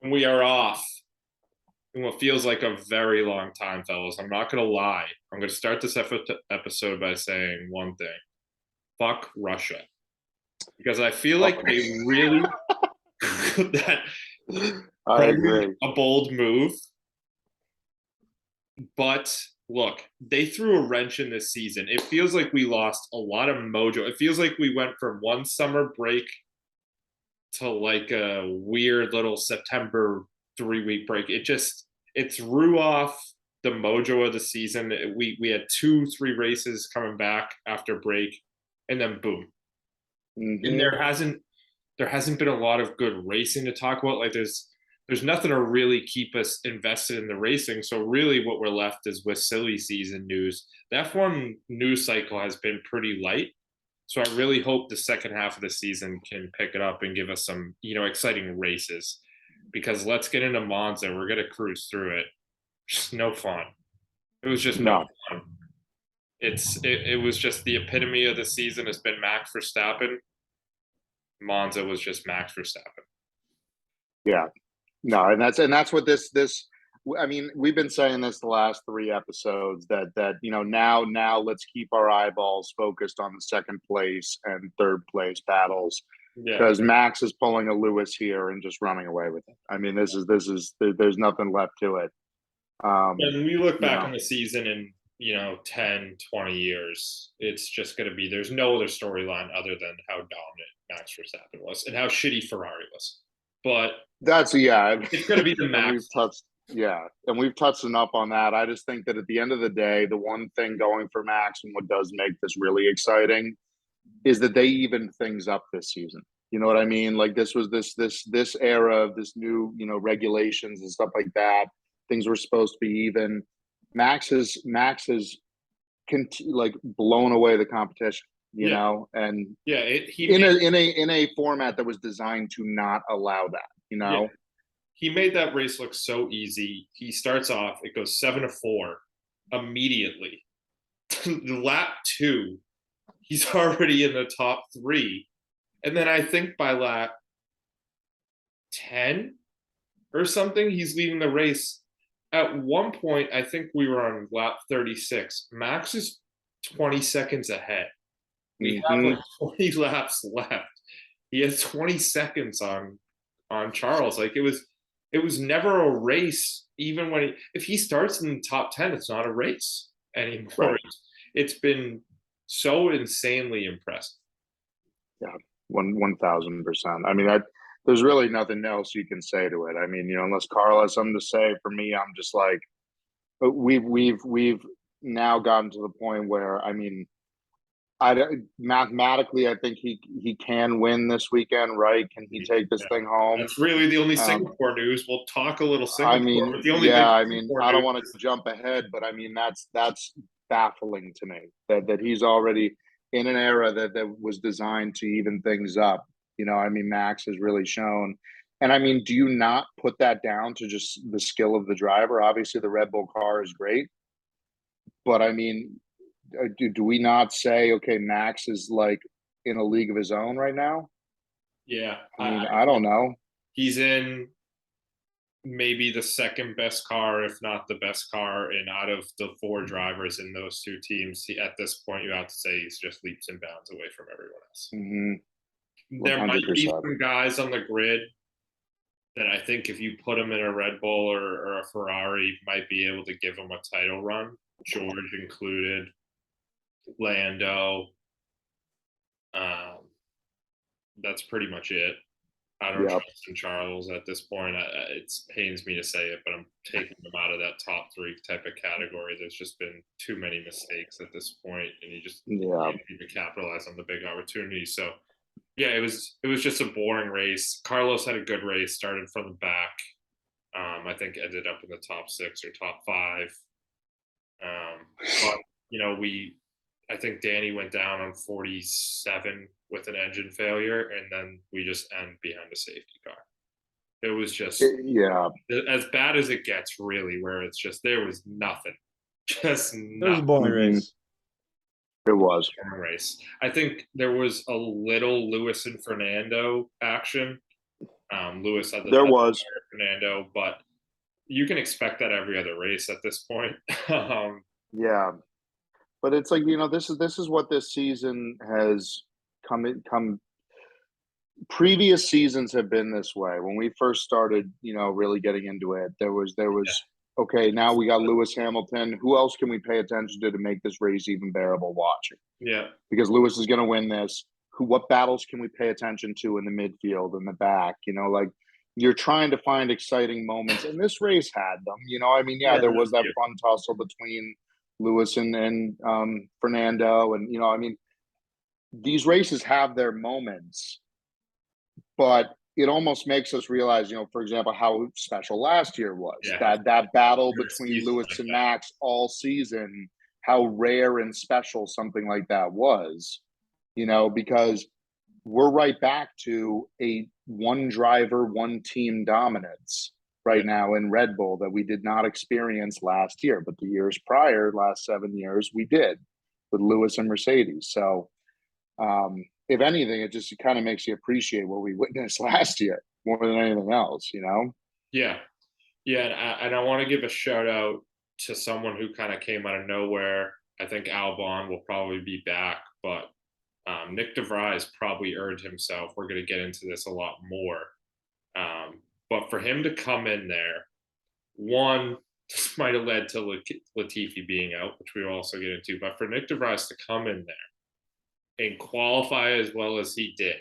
And we are off in what feels like a very long time, fellas. I'm not going to lie. I'm going to start this episode by saying one thing: fuck Russia, because I feel like they really that I probably agree. a bold move, but look, they threw a wrench in this season. It feels like we lost a lot of mojo. It feels like we went from one summer break to like a weird little September 3 week break. It threw off the mojo of the season. We had 2-3 races coming back after break, and then boom. And Hmm. there hasn't been a lot of good racing to talk about. Like there's nothing to really keep us invested in the racing. So really what we're left is with silly season news. The F1 news cycle has been pretty light. So I really hope the second half of the season can pick it up and give us some, exciting races. Because let's get into Monza. We're gonna cruise through it. Just no fun. It was just no No, fun. It was just the epitome of the season has been Max Verstappen. Monza was just Max Verstappen. yeah, no, and that's what this. I mean, we've been saying this the last three episodes that now let's keep our eyeballs focused on the second place and third place battles Yeah. because Max is pulling a Lewis here and just running away with it. I mean, there's nothing left to it. When we look You back know, on the season in, 10, 20 years, it's just going to be there's no other storyline other than how dominant Max Verstappen was and how shitty Ferrari was. But that's yeah, it's going to be the and we've Max. touched yeah, and we've touched enough on that. I just think that at the end of the day, the one thing going for Max and what does make this really exciting is that they evened things up this season. You know what I mean? Like this was this era of this new regulations and stuff like that. Things were supposed to be even. Max has like blown away the competition. Yeah. And Yeah. He in made a format that was designed to not allow that. yeah, he made that race look so easy. He starts off, it goes 7-4 immediately. Lap two, he's already in the top three. And then I think by lap 10 or something, he's leading the race. At one point, I think we were on lap 36. Max is 20 seconds ahead. We have like Mm-hmm. 20 laps left. He has 20 seconds on Charles. Like it was never a race. Even when if he starts in the top 10, it's not a race anymore. Right. It's been so insanely impressive. Yeah. 1,000%. I mean that there's really nothing else you can say to it. I mean, unless Carl has something to say. For me, I'm just like, but we've now gotten to the point where I mean, I mathematically, I think he can win this weekend, right? Can he take this Yeah. thing home? That's really the only Um, Singapore news. We'll talk a little I Singapore, mean, but the only yeah, big I mean, Singapore I don't news want is to jump ahead, but I mean that's baffling to me that he's already in an era that was designed to even things up. I mean, Max has really shown. And I mean, do you not put that down to just the skill of the driver? Obviously, the Red Bull car is great, but I mean, do we not say, okay, Max is like in a league of his own right now? yeah. I I mean, I don't think know. he's in maybe the second best car, if not the best car, and out of the four drivers in those two teams, at this point, you have to say he's just leaps and bounds away from everyone else. Mm-hmm. There might be 100%. some guys on the grid that I think if you put them in a Red Bull or a Ferrari, might be able to give them a title run. George included, Lando. Um, that's pretty much it. I don't Yep. trust in Charles at this point. It pains me to say it, but I'm taking him out of that top three type of category. There's just been too many mistakes at this point, and he just Yeah. can't even capitalize on the big opportunities. So yeah, it was just a boring race. Carlos had a good race, started from the back. I think ended up in the top six or top five. But I think Danny went down on 47 with an engine failure, and then we just end behind a safety car. It was just Yeah. as bad as it gets, really, where it's just there was nothing, just It was a nothing boring Hmm. race. It was. in the race. I think there was a little Lewis and Fernando action Lewis had the There touch was. Fernando, but you can expect that every other race at this point. Yeah. But it's like, this is what this season has come previous seasons have been this way. When we first started, really getting into it, there was okay, now we got Lewis Hamilton. Who else can we pay attention to make this race even bearable watching? Yeah, Because Lewis is going to win this. What battles can we pay attention to in the midfield and the back? Like you're trying to find exciting moments, and this race had them. yeah, There was there's a that few. fun tussle between Lewis and Fernando, and these races have their moments, but it almost makes us realize, for example, how special last year was. Yeah, That battle there are between seasons Lewis like and that. Max all season, how rare and special something like that was. Because we're right back to a one driver, one team dominance Yeah, right now in Red Bull that we did not experience last year, but the years prior, last 7 years, we did with Lewis and Mercedes. So if anything, it just kind of makes you appreciate what we witnessed last year more than anything else. yeah, yeah. And I want to give a shout out to someone who kind of came out of nowhere. I think Albon will probably be back, but Nick DeVries probably earned himself. We're going to get into this a lot more. But for him to come in there, one, this might have led to Latifi being out, which we will also get into. But for Nick DeVries to come in there and qualify as well as he did,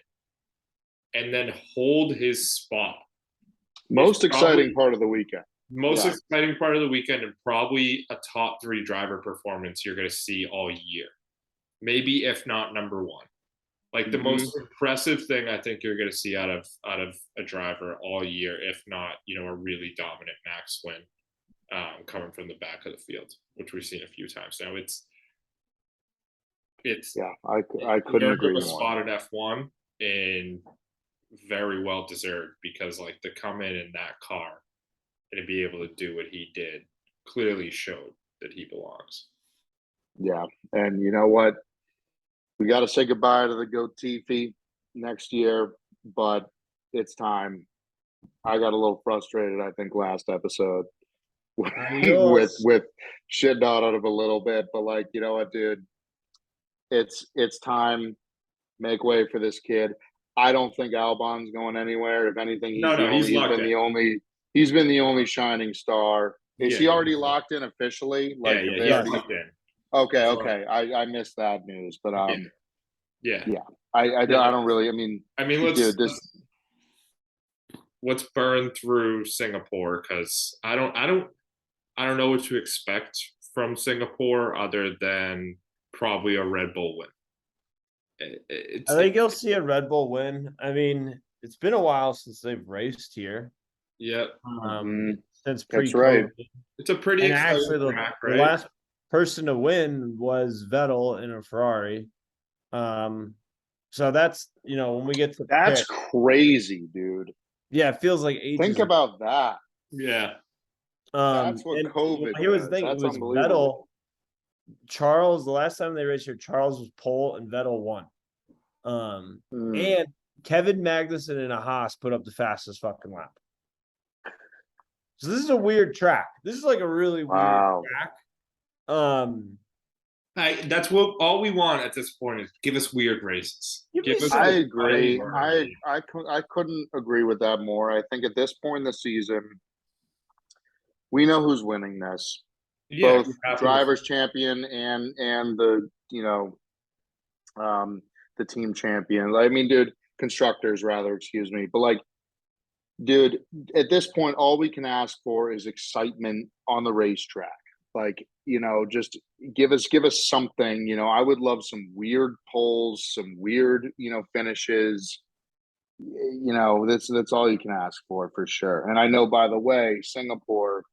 and then hold his spot, is Most exciting probably part of the weekend. most Yeah. exciting part of the weekend, and probably a top 3 driver performance you're going to see all year. Maybe if not number one. Like the Mm-hmm. most impressive thing I think you're going to see out of a driver all year, if not, a really dominant Max win coming from the back of the field, which we've seen a few times now. It's Yeah, I he couldn't earned him agree a more. spot at F1, and very well deserved, because like to come in that car and to be able to do what he did clearly showed that he belongs. Yeah, and you know what? We got to say goodbye to the GoTV next year, but it's time. I got a little frustrated, I think, last episode with Adios. shitting out of a little bit, but like, you know what, dude? It's time. Make way for this kid. I don't think Albon's going anywhere. If anything, No, no, he's locked in. He's been the only shining star. Is Yeah, he already locked in officially? yeah, Like, have yeah, they he's already? locked in. Okay, okay. I missed that news, but Yeah, yeah. yeah. I don't really. I mean, dude, this. let's burn through Singapore, because I don't know what to expect from Singapore other than probably a Red Bull win. I think you'll see a Red Bull win. I mean, it's been a while since they've raced here. Yeah, Since That's pre-COVID. right. it's a pretty And exciting actually, track, the right? last person to win was Vettel in a Ferrari. So that's when we get to That's pick, crazy, dude. yeah, it feels like Think ages. about that. Yeah, That's what And COVID here was does. the thing: it That's was unbelievable. Vettel, Charles. The last time they raced here, Charles was pole and Vettel won. And Kevin Magnussen in a Haas put up the fastest fucking lap. So this is a weird track. This is like a really weird track. that's what all we want at this point is give us weird races. I agree. I couldn't agree with that more. I think at this point in the season, we know who's winning this. Yeah, Both drivers champion and the the team champion. I mean, dude, constructors rather, excuse me. But like, dude, at this point, all we can ask for is excitement on the racetrack. Like, just give us something. I would love some weird polls, some weird, finishes. That's all you can ask for sure. And I know, by the way, Singapore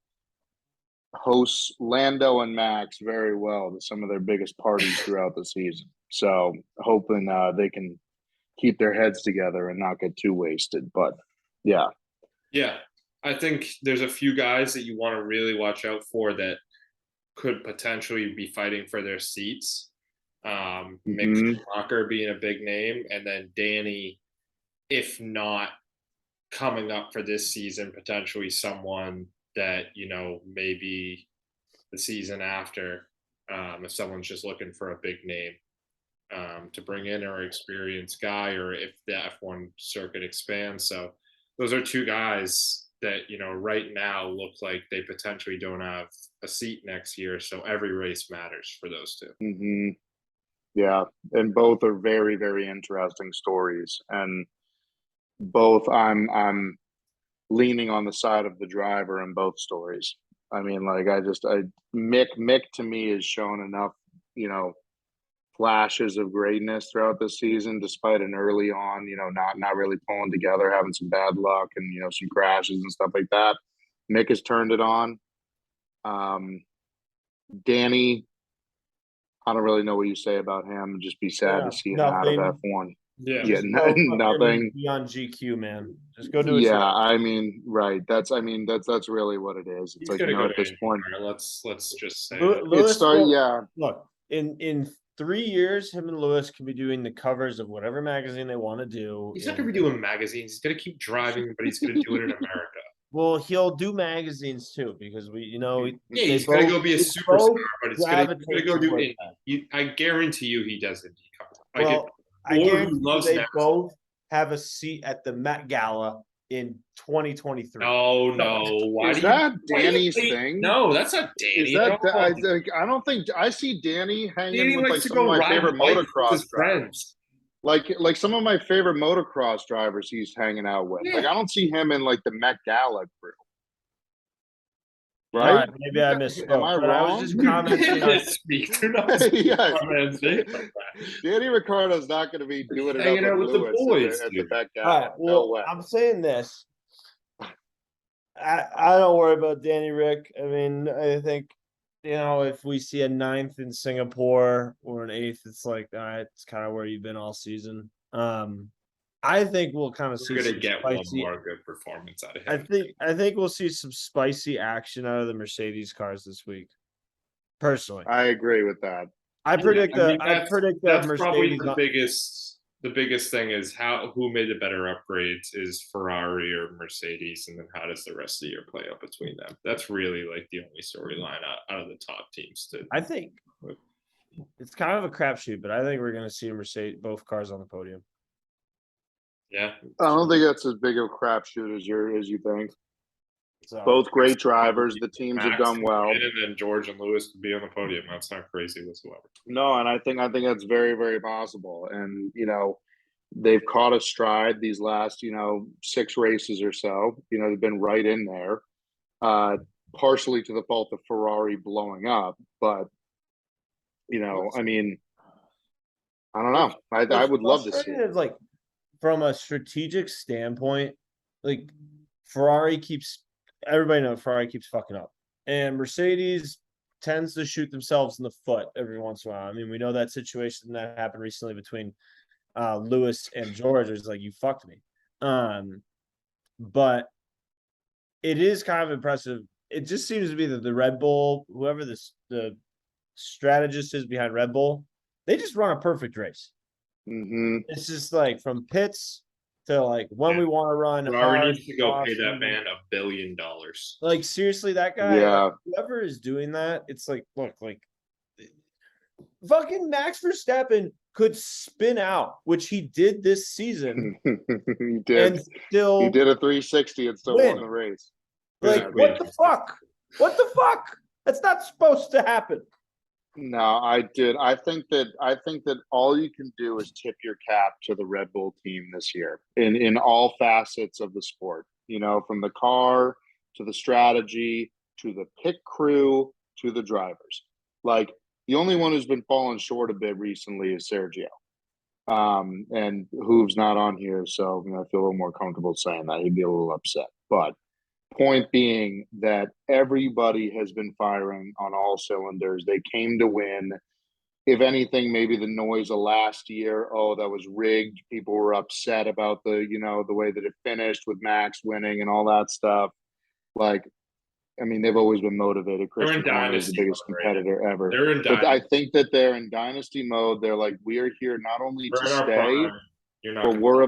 hosts Lando and Max very well to some of their biggest parties throughout the season. So hoping they can keep their heads together and not get too wasted. But yeah. Yeah. I think there's a few guys that you want to really watch out for that could potentially be fighting for their seats. Mick Schumacher being a big name, and then Danny, if not coming up for this season, potentially someone that, maybe the season after, if someone's just looking for a big name to bring in, or experienced guy, or if the F1 circuit expands. So those are two guys that, right now look like they potentially don't have a seat next year. So every race matters for those two. Mm-hmm. Yeah, and both are very, very interesting stories, and both I'm leaning on the side of the driver in both stories. I mean, like Mick to me has shown enough, flashes of greatness throughout the season, despite an early on, not really pulling together, having some bad luck and some crashes and stuff like that. Mick has turned it on. Danny, I don't really know what you say about him. Just be sad to see him out of F1. Yeah, just nothing. Be on GQ, man. Just go do it. Yeah, I mean, right. That's really what it is. It's he's like, go at this point, let's just say Lewis. Yeah. Look, in 3 years, him and Lewis can be doing the covers of whatever magazine they want to do. He's not gonna be doing magazines. He's gonna keep driving, but he's gonna do it in America. Well, he'll do magazines too, because he's gonna go be a superstar, but it's gonna go do it. I guarantee you, he doesn't. I guarantee they both have a seat at the Met Gala in 2023. No. Why is that Danny's thing? No, that's not Danny. I don't think I see Danny hanging with like some of my favorite motocross drivers. Like some of my favorite motocross drivers he's hanging out with. Yeah. Like I don't see him in like the Met Gala crew. Right? Right, maybe I misspoke. Am I wrong? I was just commenting on Danny Ricciardo's not going to be doing it up with Lewis the boys, at the Met Gala. Right, well, no way. I'm saying this. I don't worry about Danny Rick. I mean, I think, if we see a 9th in Singapore or an 8th, it's like, all right, it's kind of where you've been all season. I think we'll kind of see. We're gonna get one more good performance out of him. I think we'll see some spicy action out of the Mercedes cars this week. Personally, I agree with that. I predict that that's Mercedes probably the biggest thing is who made the better upgrades, is Ferrari or Mercedes, and then how does the rest of the year play out between them? That's really like the only storyline out of the top teams. I think it's kind of a crapshoot, but I think we're going to see both cars on the podium. Yeah, I don't think that's as big of a crapshoot as you think. So, both great drivers. The teams have done well, and then George and Lewis to be on the podium. That's not crazy whatsoever. No, and I think that's very, very possible. And they've caught a stride these last 6 races or so. They've been right in there, partially to the fault of Ferrari blowing up, but I mean, I don't know. I would love to see it. Like, from a strategic standpoint, like everybody knows Ferrari keeps fucking up, and Mercedes tends to shoot themselves in the foot every once in a while. I mean, we know that situation that happened recently between Lewis and George. It's like, you fucked me. But it is kind of impressive. It just seems to be that the Red Bull, whoever the strategist is behind Red Bull, they just run a perfect race. Mm-hmm. It's just like from pits to like when we want to run. Ferrari needs to go pay that man $1 billion. Like, seriously, that guy, like, whoever is doing that, it's like, look, like fucking Max Verstappen could spin out, which he did this season. He did. And still, he did a 360 and still won the race. Like, what the fuck? What the fuck? That's not supposed to happen. No, I did. I think that all you can do is tip your cap to the Red Bull team this year in all facets of the sport. From the car to the strategy to the pit crew to the drivers. Like, the only one who's been falling short a bit recently is Sergio, and Hooves not on here, so I feel a little more comfortable saying that. He'd be a little upset, but. Point being that everybody has been firing on all cylinders. They came to win. If anything, maybe the noise of last year, that was rigged. People were upset about the way that it finished with Max winning and all that stuff. Like, I mean, they've always been motivated. Christian Horner is the biggest competitor ever. But I think that they're in dynasty mode. They're like, we are here not only to stay, You're not But gonna we're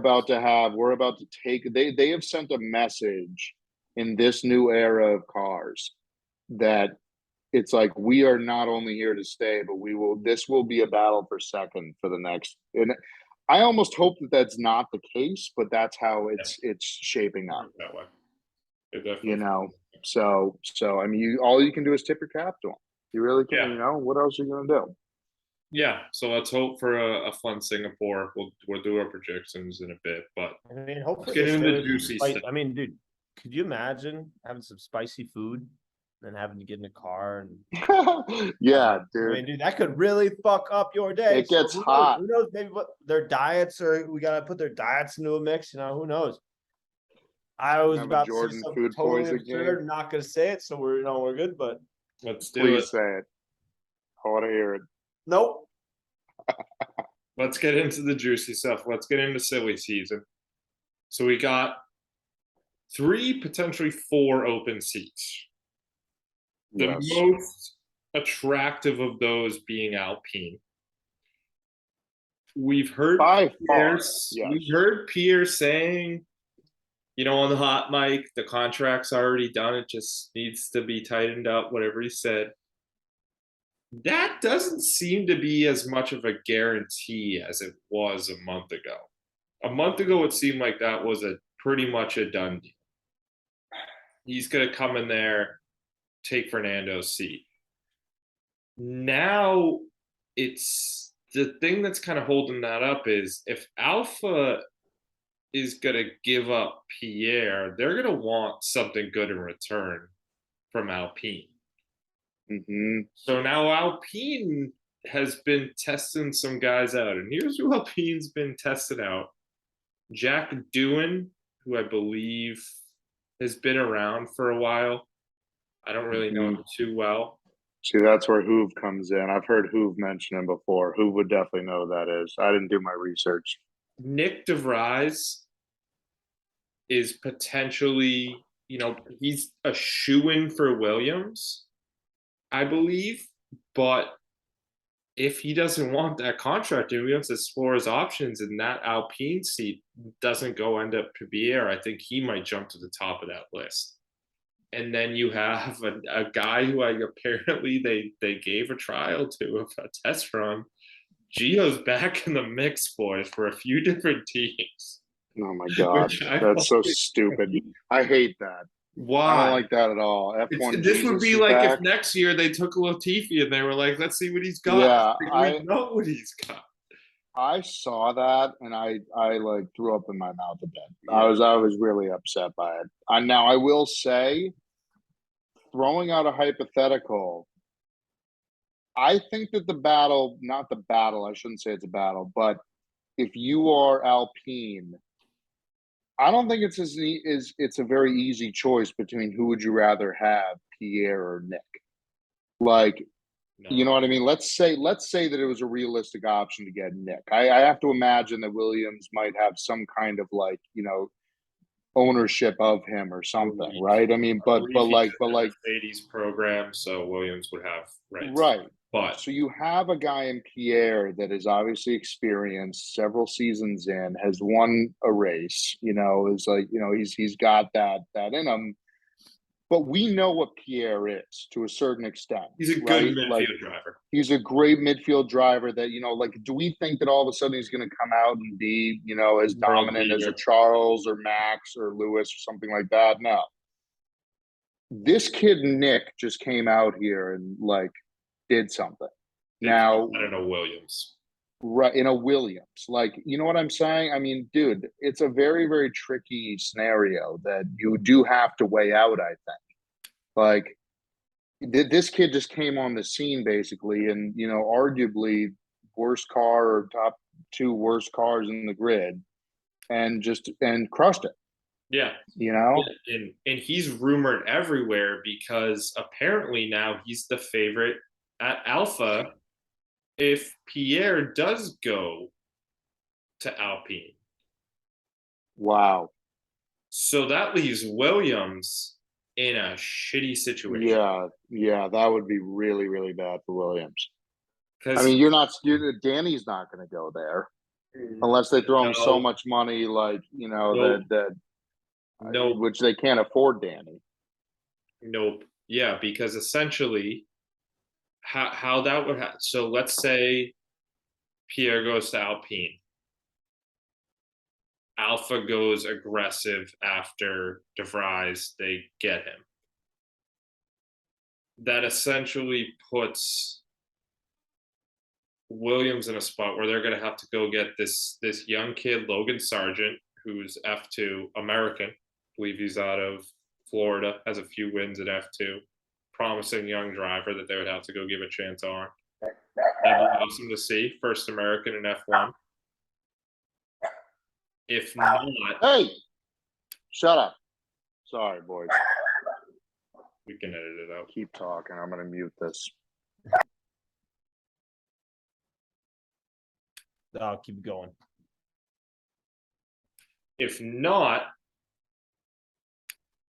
about to take, they have sent a message in this new era of cars that it's like, we are not only here to stay, but this will be a battle for second for the next. And I almost hope that that's not the case, but that's how it's shaping up, that way. It definitely you know? So, I mean, all you can do is tip your cap to them. You really can, Yeah. you know, what else are you going to do? Yeah, so let's hope for a fun Singapore. We'll do our projections in a bit, but I mean, hopefully get they into stay the with juicy stuff. I mean, dude, could you imagine having some spicy food and then having to get in a car and Yeah, I dude, mean, dude, that could really fuck up your day. it gets who knows? hot. Who knows? Maybe what their diets are. We gotta put their diets into a mix. You know, who knows? I was Have a about to say Jordan something food totally poison absurd. game. I'm not gonna say it, so we're good. But Let's do Please it. say it. I want to hear it. nope. Let's get into the juicy stuff. Let's get into silly season. So we got 3, potentially 4 open seats. The Yes. most attractive of those being Alpine. We've heard By far, We've heard Pierre saying, you know, on the hot mic, the contract's already done. It just needs to be tightened up, whatever he said. That doesn't seem to be as much of a guarantee as it was a month ago. A month ago, it seemed like that was pretty much a done deal. He's going to come in there, take Fernando's seat. Now, it's the thing that's kind of holding that up is if Alpha is going to give up Pierre, they're going to want something good in return from Alpine. Mm-hmm. So now Alpine has been testing some guys out, and here's who Alpine's been tested out. Jack Doohan, who I believe has been around for a while. I don't really know him too well. See, that's where Hoove comes in. I've heard Hoove mention him before. Hoove would definitely know who that is. I didn't do my research. Nick DeVries is potentially, you know, he's a shoo-in for Williams, I believe. But if he doesn't want that contract and he wants to explore his options and that Alpine seat doesn't go end up Pierre, I think he might jump to the top of that list. And then you have a guy who apparently they gave a trial to, a test run. Gio's back in the mix, boys, for a few different teams. Oh my God, that's so stupid. I hate that. Why? I don't like that at all. F1 this would be Jesus like back. if next year they took Latifi and they were like, let's see what he's got. Yeah, we know what he's got. I saw that and I like threw up in my mouth a bit. Yeah. I was really upset by it. Now I will say, throwing out a hypothetical, I think that I shouldn't say it's a battle, but if you are Alpine, I don't think it's a very easy choice between who would you rather have, Pierre or Nick. Like, you know what I mean? Let's say that it was a realistic option to get Nick. I have to imagine that Williams might have some kind of, like, you know, ownership of him or something, right? I mean, but like Mercedes program, so Williams would have rights. Right. But so you have a guy in Pierre that is obviously experienced, several seasons in, has won a race, you know, is like, you know, he's got that in him. But we know what Pierre is to a certain extent. He's a good midfield driver. He's a great midfield driver that, you know, like, do we think that all of a sudden he's going to come out and be, you know, as dominant as a Charles or Max or Lewis or something like that? No. This kid, Nick, just came out here and, like, did something. Now, I don't know, Williams. Right, in a Williams. Like, you know what I'm saying? I mean, dude, it's a very, very tricky scenario that you do have to weigh out, I think. Like, this kid just came on the scene, basically, and, you know, arguably worst car or top 2 worst cars in the grid, and crushed it. Yeah. You know? And he's rumored everywhere because apparently now he's the favorite at Alpha if Pierre does go to Alpine. Wow. So that leaves Williams in a shitty situation. Yeah, that would be really, really bad for Williams. I mean, Danny's not going to go there. unless they throw him so No, much money, like nope, that nope, which they can't afford Danny. nope. Yeah, because essentially, how that would happen. So let's say Pierre goes to Alpine. Alpha goes aggressive after DeVries. They get him. That essentially puts Williams in a spot where they're going to have to go get this young kid, Logan Sargent, who's F2 American. I believe he's out of Florida, has a few wins at F2. Promising young driver that they would have to go give a chance on. That'd be awesome to see. First American in F1. If not, Hey, shut up. Sorry, boys. we can edit it out. Keep talking. I'm going to mute this. I'll keep going. If not,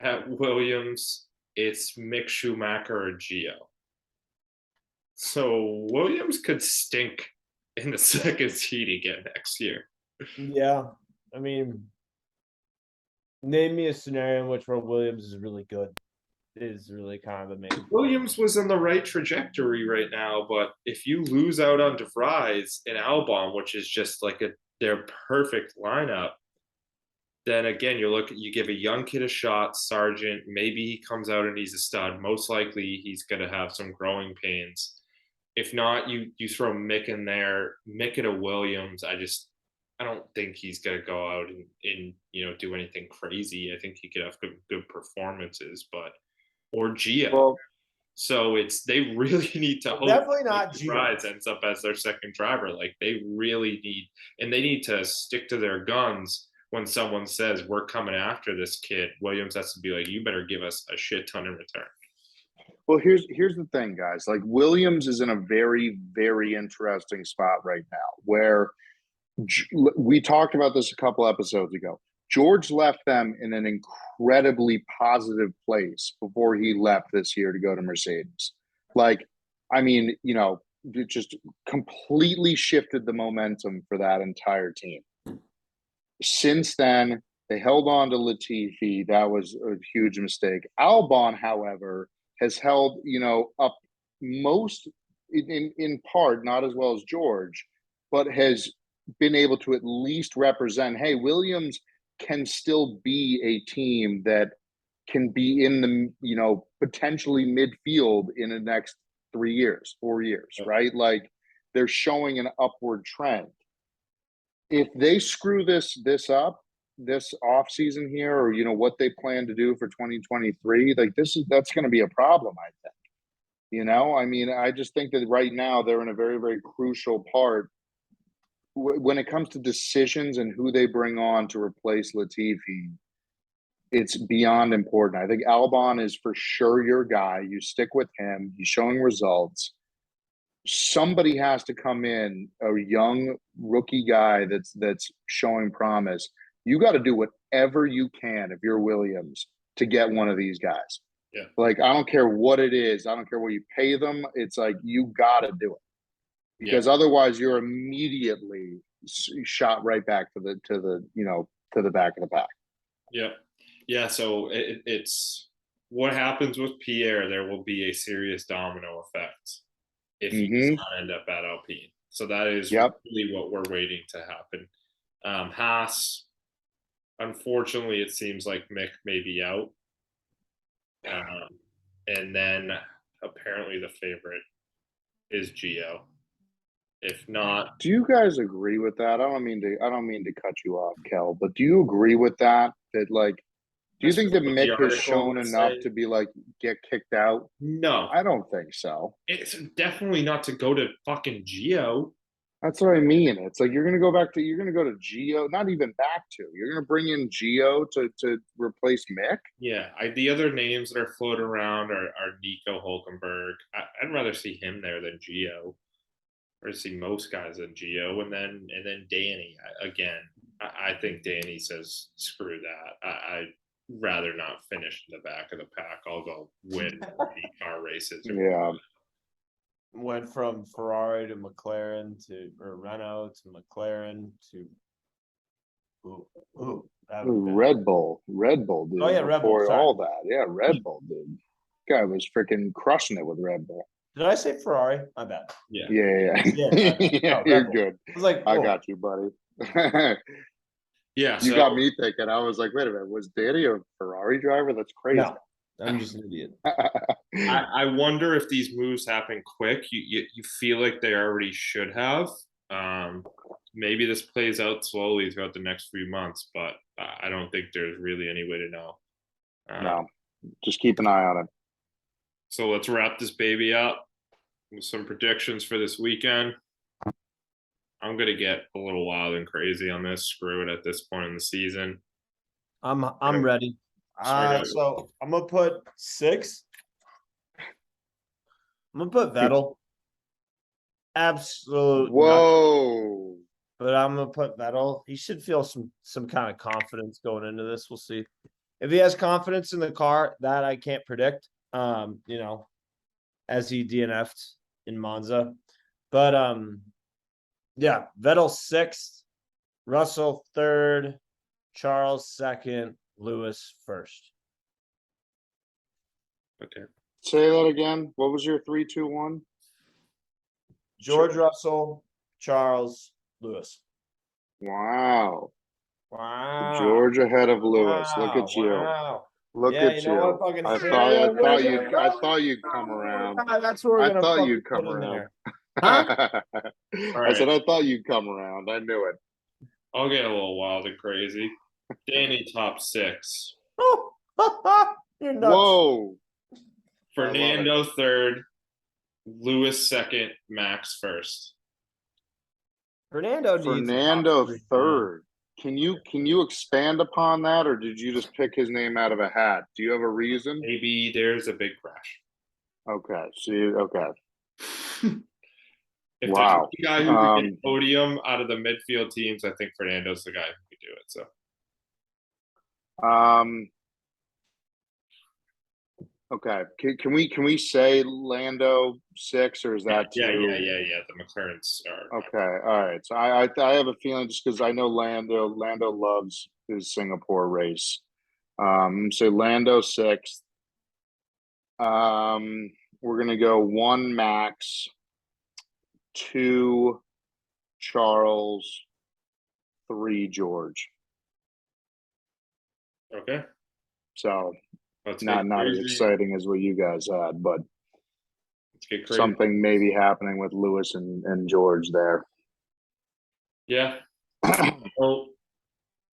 at Williams, it's Mick Schumacher or Gio. So Williams could stink in the second seat again next year. Yeah, I mean, name me a scenario in which where Williams is really good. Is really kind of the main. Williams was on the right trajectory right now, but if you lose out on DeVries and Albon, which is just like their perfect lineup, then again you give a young kid a shot, Sargent. Maybe he comes out and he's a stud. Most likely he's going to have some growing pains. If not, you throw Mick in there, Mick at a Williams. I don't think he's going to go out and do anything crazy. I think he could have good performances, but or Gio. Well, so they really need to hope definitely not Gio. Rise ends up as their second driver. Like they really need, and they need to stick to their guns when someone says we're coming after this kid. Williams has to be like, you better give us a shit ton in return. Well, here's the thing, guys. Like Williams is in a very, very interesting spot right now where we talked about this a couple episodes ago. George left them in an incredibly positive place before he left this year to go to Mercedes. Like, I mean, it just completely shifted the momentum for that entire team. Since then, they held on to Latifi. That was a huge mistake. Albon, however, has held, up most in part, not as well as George, but has been able to at least represent, hey, Williams can still be a team that can be in the, potentially midfield in the next 3 years, 4 years, right? Like they're showing an upward trend. If they screw this up, this off season here, or what they plan to do for 2023, like that's going to be a problem, I think. I mean, I just think that right now they're in a very, very crucial part when it comes to decisions and who they bring on to replace Latifi. It's beyond important. I think Albon is for sure your guy. You stick with him. He's showing results. Somebody has to come in, a young rookie guy that's showing promise. You got to do whatever you can if you're Williams to get one of these guys. Yeah. Like, I don't care what it is. I don't care what you pay them. It's like, you got to do it because otherwise you're immediately shot right back to the back of the pack. Yeah. Yeah. So it's what happens with Pierre. There will be a serious domino effect if he does not end up at Alpine. So that is really what we're waiting to happen. Haas, unfortunately, it seems like Mick may be out. And then apparently the favorite is Gio. If not, do you guys agree with that? I don't mean to cut you off, Kel, but do you agree with that? That like, do you think that Mick has shown enough to be like get kicked out? No, I don't think so. It's definitely not to go to fucking Gio. That's what I mean. It's like you're gonna go to Gio, not even back to. You're gonna bring in Gio to replace Mick. Yeah, the other names that are floating around are Nico Hulkenberg. I'd rather see him there than Gio, or see most guys than Gio, and then Danny again. I think Danny says screw that. I'd rather not finish in the back of the pack. I'll go win car races. Yeah. went from Ferrari to McLaren or Renault to McLaren to that would've been- Red Bull, dude. Oh, yeah, Red Bull, Before sorry. all that, yeah, Red Bull, dude. Guy was freaking crushing it with Red Bull. Did I say Ferrari? My bad. Yeah. Yeah. Yeah, Yeah, no, you're Red Bull. good. I was like, I whoa. got you, buddy. Yeah. You So got me thinking. I was like, wait a minute, was Danny a Ferrari driver? That's crazy. No, I'm just an idiot. I wonder if these moves happen quick. You feel like they already should have. Maybe this plays out slowly throughout the next few months, but I don't think there's really any way to know. No, just keep an eye on it. So let's wrap this baby up with some predictions for this weekend. I'm gonna get a little wild and crazy on this. Screw it at this point in the season. I'm ready. So I'm gonna put 6. I'm gonna put Vettel. Absolute. Whoa. But I'm gonna put Vettel. He should feel some kind of confidence going into this. We'll see. If he has confidence in the car, that I can't predict. As he DNF'd in Monza. But yeah, Vettel 6th, Russell 3rd, Charles 2nd, Lewis 1st. Okay. Say that again. What was your 3, 2, 1? George Russell, Charles, Lewis. Wow. Wow. George ahead of Lewis. Look at you. Wow. Look Yeah, at you know what, fucking I Sarah, thought you'd come around. That's where we're I gonna thought fucking you'd come put in around. there. Huh? I said I thought you'd come around. I knew it. I'll get a little wild and crazy. Danny top 6. You're nuts. Whoa. Fernando 3rd, Lewis 2nd, Max 1st. Fernando needs Fernando a top 3, 3rd. Can you expand upon that, or did you just pick his name out of a hat? Do you have a reason? Maybe there's a big crash. Okay. Okay. If Wow. there's a guy who could get a podium out of the midfield teams, I think Fernando's the guy who could do it. So okay. Can we say Lando 6, or is that yeah. too? Yeah. The McLarens are Okay. All right. So I have a feeling, just because I know Lando loves his Singapore race. So Lando 6th. We're gonna go 1 Max, 2 Charles, 3 George. okay. So Let's not as crazy. exciting as what you guys had, but Let's get crazy. something may be happening with Lewis and George there. Yeah. Well,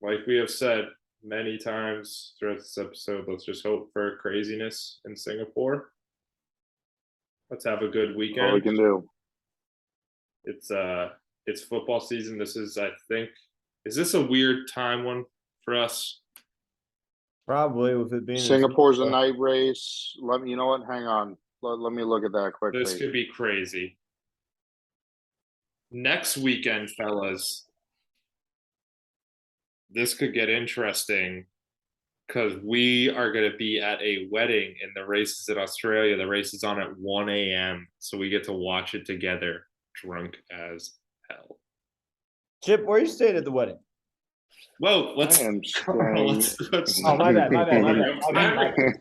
like we have said many times throughout this episode, let's just hope for craziness in Singapore. Let's have a good weekend. All we can do. It's football season. This is, I think, is this a weird time one for us? Probably, with it being Singapore's a night race. You know what? Hang on. Let me look at that quickly. This could be crazy. Next weekend, fellas, this could get interesting because we are going to be at a wedding, and the race is in Australia. The race is on at 1 a.m. So we get to watch it together, drunk as hell. Chip, where you stayed at the wedding? Well, let's. I am Oh, my bad.